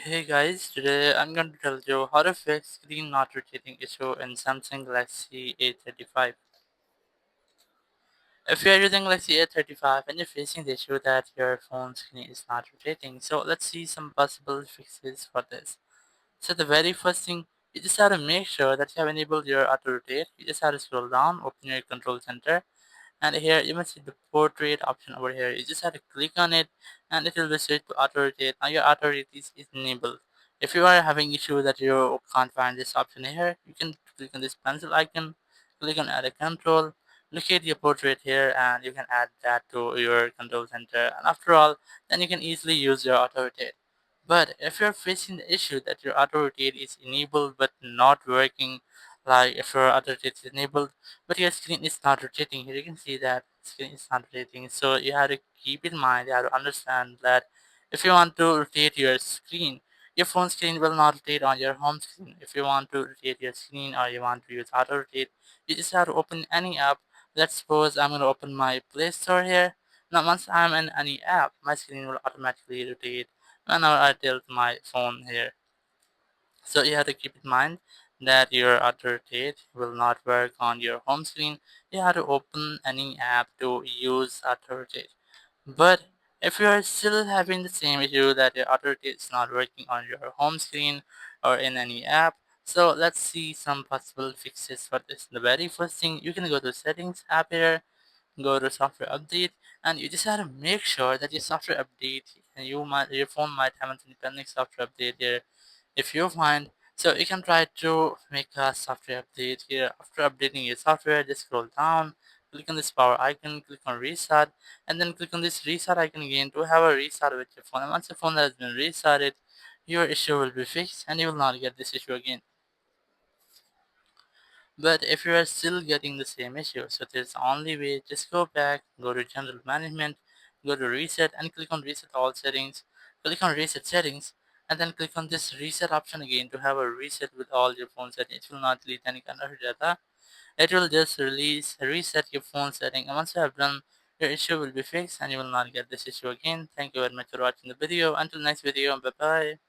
Hey guys, today I'm going to tell you how to fix screen not rotating issue in Samsung Galaxy A35. If you are using Galaxy A35 and you're facing the issue that your phone screen is not rotating, so let's see some possible fixes for this. So the very first thing, you just have to make sure that you have enabled your auto rotate. You just have to scroll down, open your control center, and here you must see the portrait option over here. You just have to click on it and it will be switched to auto rotate. Now your auto rotate is enabled. If you are having issue that you can't find this option here, you can click on this pencil icon, click on add a control, locate your portrait here, and you can add that to your control center, and after all, then you can easily use your auto rotate. But if you're facing the issue that your auto rotate is enabled but not working, like if your auto rotate is enabled but your screen is not rotating, here you can see that screen is not rotating, so you have to keep in mind, you have to understand that if you want to rotate your screen, your phone screen will not rotate on your home screen. If you want to rotate your screen or you want to use auto rotate, you just have to open any app. Let's suppose I'm going to open my Play Store here. Now once I'm in any app, my screen will automatically rotate whenever I tilt my phone here. So you have to keep in mind that your auto rotate will not work on your home screen. You have to open any app to use auto rotate. But if you are still having the same issue that your auto rotate is not working on your home screen or in any app, so let's see some possible fixes for this. The very first thing, you can go to settings app here, go to software update, and you just have to make sure that your software update, and your phone might have an independent software update here. If you find, so you can try to make a software update here. After updating your software, just scroll down, click on this power icon, click on restart, and then click on this restart icon again to have a restart with your phone. And once your phone has been restarted, your issue will be fixed and you will not get this issue again. But if you are still getting the same issue, so there's the only way, just go back, go to general management, go to reset, and click on reset all settings, click on reset settings, and then click on this reset option again to have a reset with all your phone settings. It will not delete any kind of data, it will just reset your phone setting, and once you have done, your issue will be fixed and you will not get this issue again. Thank you very much for watching the video. Until next video, bye bye.